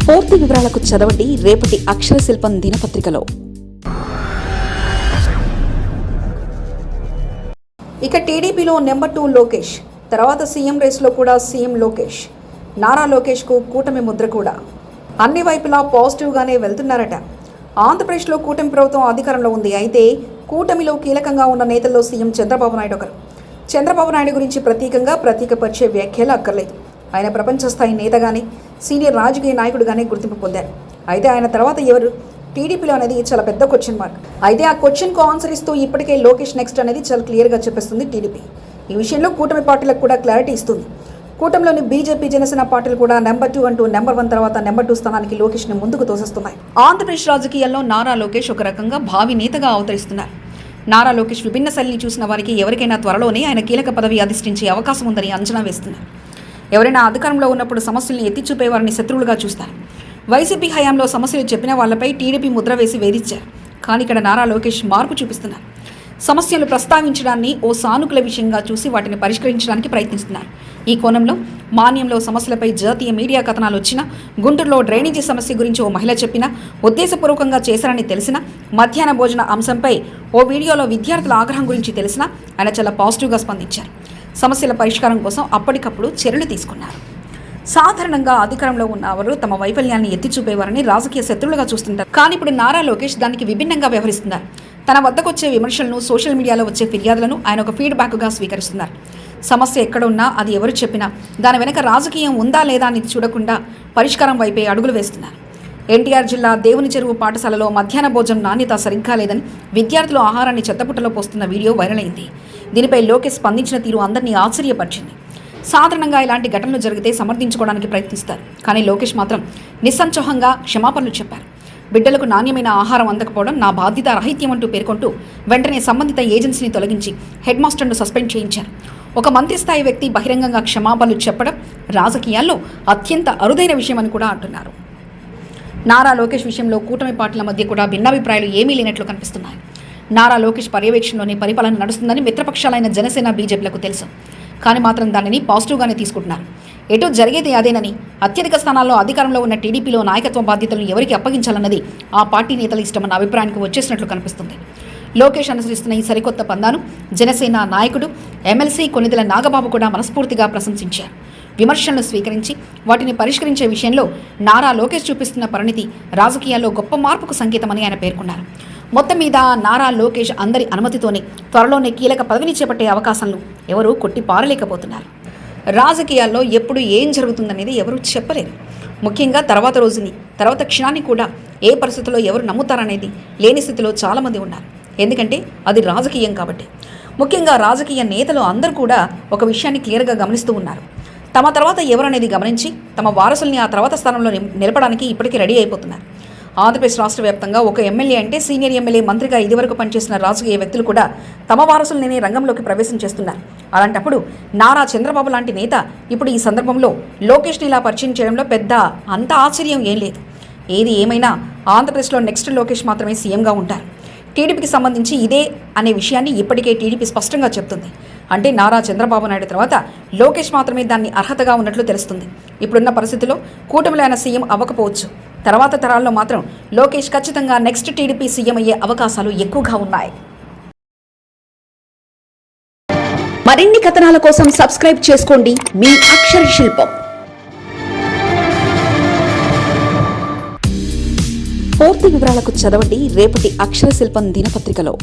పూర్తి వివరాలకు చదవండి రేపటి అక్షర శిల్పం దినపత్రికలో. ఇక టీడీపీలో నెంబర్ 2 లోకేష్, తర్వాత సీఎం రేస్లో కూడా సీఎం లోకేష్. నారా లోకేష్కు కూటమి ముద్ర కూడా. అన్ని వైపులా పాజిటివ్గానే వెళ్తున్నారట. ఆంధ్రప్రదేశ్లో కూటమి ప్రభుత్వం అధికారంలో ఉంది. అయితే కూటమిలో కీలకంగా ఉన్న నేతల్లో సీఎం చంద్రబాబు నాయుడు ఒకరు. చంద్రబాబు నాయుడు గురించి ప్రత్యేకపరిచే వ్యాఖ్యలు అక్కర్లేదు. ఆయన ప్రపంచ స్థాయి నేతగానే, సీనియర్ రాజకీయ నాయకుడిగానే గుర్తింపు పొందారు. అయితే ఆయన తర్వాత ఎవరు టీడీపీలో అనేది చాలా పెద్ద క్వశ్చన్ మార్క్. అయితే ఆ క్వశ్చన్కు ఆన్సర్ ఇస్తూ ఇప్పటికే లోకేష్ నెక్స్ట్ అనేది చాలా క్లియర్గా చెప్పేస్తుంది టీడీపీ. ఈ విషయంలో కూటమి పార్టీలకు కూడా క్లారిటీ ఇస్తుంది. కూటమిలోని బీజేపీ, జనసేన పార్టీలు కూడా నెంబర్ 2 అంటూ నెంబర్ 1 తర్వాత నెంబర్ 2 స్థానానికి లోకేష్ని ముందుకు తోసేస్తున్నాయి. ఆంధ్రప్రదేశ్ రాజకీయాల్లో నారా లోకేష్ ఒక రకంగా భావి నేతగా అవతరిస్తున్నారు. నారా లోకేష్ విభిన్న శైలిని చూసిన వారికి ఎవరికైనా త్వరలోనే ఆయన కీలక పదవి అధిష్ఠించే అవకాశం ఉందని అంచనా వేస్తున్నారు. ఎవరైనా అధికారంలో ఉన్నప్పుడు సమస్యల్ని ఎత్తి చూపేవారిని శత్రువులుగా చూస్తారు. వైసీపీ హయాంలో సమస్యలు చెప్పిన వాళ్లపై టీడీపీ ముద్ర వేసి వేధించారు. కానీ ఇక్కడ నారా లోకేష్ మార్పు చూపిస్తున్నారు. సమస్యలు ప్రస్తావించడాన్ని ఓ సానుకూల విషయంగా చూసి వాటిని పరిష్కరించడానికి ప్రయత్నిస్తున్నారు. ఈ కోణంలో మాన్యంలో సమస్యలపై జాతీయ మీడియా కథనాలు వచ్చినా, గుంటూరులో డ్రైనేజీ సమస్య గురించి ఓ మహిళ చెప్పినా, ఉద్దేశపూర్వకంగా చేశారని తెలిసినా, మధ్యాహ్న భోజన అంశంపై ఓ వీడియోలో విద్యార్థుల ఆగ్రహం గురించి తెలిసినా ఆయన చాలా పాజిటివ్గా స్పందించారు. సమస్యల పరిష్కారం కోసం అప్పటికప్పుడు చర్యలు తీసుకున్నారు. సాధారణంగా అధికారంలో ఉన్నవారు తమ వైఫల్యాన్ని ఎత్తి చూపేవారని రాజకీయ శత్రువులుగా చూస్తుంటారు. కానీ ఇప్పుడు నారా లోకేష్ దానికి విభిన్నంగా వ్యవహరిస్తున్నారు. తన వద్దకు వచ్చే విమర్శలను, సోషల్ మీడియాలో వచ్చే ఫిర్యాదులను ఆయన ఒక ఫీడ్బ్యాక్గా స్వీకరిస్తున్నారు. సమస్య ఎక్కడ ఉన్నా, అది ఎవరు చెప్పినా దాని వెనక రాజకీయం ఉందా లేదా అని చూడకుండా పరిష్కారం వైపే అడుగులు వేస్తున్నారు. ఎన్టీఆర్ జిల్లా దేవుని చెరువు పాఠశాలలో మధ్యాహ్న భోజనం నాణ్యత సరిగ్గా లేదని విద్యార్థులు ఆహారాన్ని చెత్తపుట్టలో పోస్తున్న వీడియో వైరల్ అయింది. దీనిపై లోకేష్ స్పందించిన తీరు అందరినీ ఆశ్చర్యపరిచింది. సాధారణంగా ఇలాంటి ఘటనలు జరిగితే సమర్థించుకోవడానికి ప్రయత్నిస్తారు. కానీ లోకేష్ మాత్రం నిస్సంచోహంగా క్షమాపణలు చెప్పారు. బిడ్డలకు నాణ్యమైన ఆహారం అందకపోవడం నా బాధ్యత రాహిత్యం అంటూ పేర్కొంటూ వెంటనే సంబంధిత ఏజెన్సీని తొలగించి హెడ్ మాస్టర్ను సస్పెండ్ చేయించారు. ఒక మంత్రి స్థాయి వ్యక్తి బహిరంగంగా క్షమాపణలు చెప్పడం రాజకీయాల్లో అత్యంత అరుదైన విషయమని కూడా అంటున్నారు. నారా లోకేష్ విషయంలో కూటమి పార్టీల మధ్య కూడా భిన్నాభిప్రాయాలు ఏమీ లేనట్లు కనిపిస్తున్నాయి. నారా లోకేష్ పర్యవేక్షణలోనే పరిపాలన నడుస్తుందని మిత్రపక్షాలైన జనసేన, బీజేపీలకు తెలుసు. కానీ మాత్రం దానిని పాజిటివ్గానే తీసుకుంటున్నారు. ఎటో జరిగేది అదేనని, అత్యధిక స్థానాల్లో అధికారంలో ఉన్న టీడీపీలో నాయకత్వ బాధ్యతలను ఎవరికి అప్పగించాలన్నది ఆ పార్టీ నేతల ఇష్టమన్న అభిప్రాయానికి వచ్చేసినట్లు కనిపిస్తుంది. లోకేష్ అనుసరిస్తున్న ఈ సరికొత్త పందాను జనసేన నాయకుడు, ఎమ్మెల్సీ కొనిదెల నాగబాబు కూడా మనస్ఫూర్తిగా ప్రశంసించారు. విమర్శలను స్వీకరించి వాటిని పరిష్కరించే విషయంలో నారా లోకేష్ చూపిస్తున్న పరిణితి రాజకీయాల్లో గొప్ప మార్పుకు సంకేతమని ఆయన పేర్కొన్నారు. మొత్తం మీద నారా లోకేష్ అందరి అనుమతితోనే త్వరలోనే కీలక పదవిని చేపట్టే అవకాశాలను ఎవరూ కొట్టి పారలేకపోతున్నారు. రాజకీయాల్లో ఎప్పుడు ఏం జరుగుతుందనేది ఎవరూ చెప్పలేరు. ముఖ్యంగా తర్వాత రోజుని, తర్వాత క్షణాన్ని కూడా ఏ పరిస్థితుల్లో ఎవరు నమ్ముతారనేది లేని స్థితిలో చాలామంది ఉన్నారు. ఎందుకంటే అది రాజకీయం కాబట్టి. ముఖ్యంగా రాజకీయ నేతలు అందరూ కూడా ఒక విషయాన్ని క్లియర్గా గమనిస్తూ ఉన్నారు. తమ తర్వాత ఎవరనేది గమనించి తమ వారసుల్ని ఆ తర్వాత స్థానంలో నిలపడానికి ఇప్పటికీ రెడీ అయిపోతున్నారు. ఆంధ్రప్రదేశ్ రాష్ట్ర వ్యాప్తంగా ఒక ఎమ్మెల్యే అంటే సీనియర్ ఎమ్మెల్యే, మంత్రిగా ఇదివరకు పనిచేసిన రాజకీయ వ్యక్తులు కూడా తమ వారసులనే రంగంలోకి ప్రవేశం చేస్తున్నారు. అలాంటప్పుడు నారా చంద్రబాబు లాంటి నేత ఇప్పుడు ఈ సందర్భంలో లోకేష్ని ఇలా పరిచయం చేయడంలో పెద్ద అంత ఆశ్చర్యం ఏం లేదు. ఏది ఏమైనా ఆంధ్రప్రదేశ్లో నెక్స్ట్ లోకేష్ మాత్రమే సీఎంగా ఉంటారు. టీడీపీకి సంబంధించి ఇదే అనే విషయాన్ని ఇప్పటికే టీడీపీ స్పష్టంగా చెప్తుంది. అంటే నారా చంద్రబాబు నాయుడు తర్వాత లోకేష్ మాత్రమే దాన్ని అర్హతగా ఉన్నట్లు తెలుస్తుంది. ఇప్పుడున్న పరిస్థితుల్లో కూటమిలో ఆయన సీఎం అవ్వకపోవచ్చు. తర్వాత తరాల్లో మాత్రం లోకేష్ ఖచ్చితంగా నెక్స్ట్ టీడీపీ సీఎం అయ్యే అవకాశాలు ఎక్కువగా ఉన్నాయి. మరిన్ని కథనాల కోసం సబ్స్క్రైబ్ చేసుకోండి మీ అక్షర శిల్పం. పూర్తి వివరాలకు చదవండి రేపటి అక్షర శిల్పం దినపత్రికలో.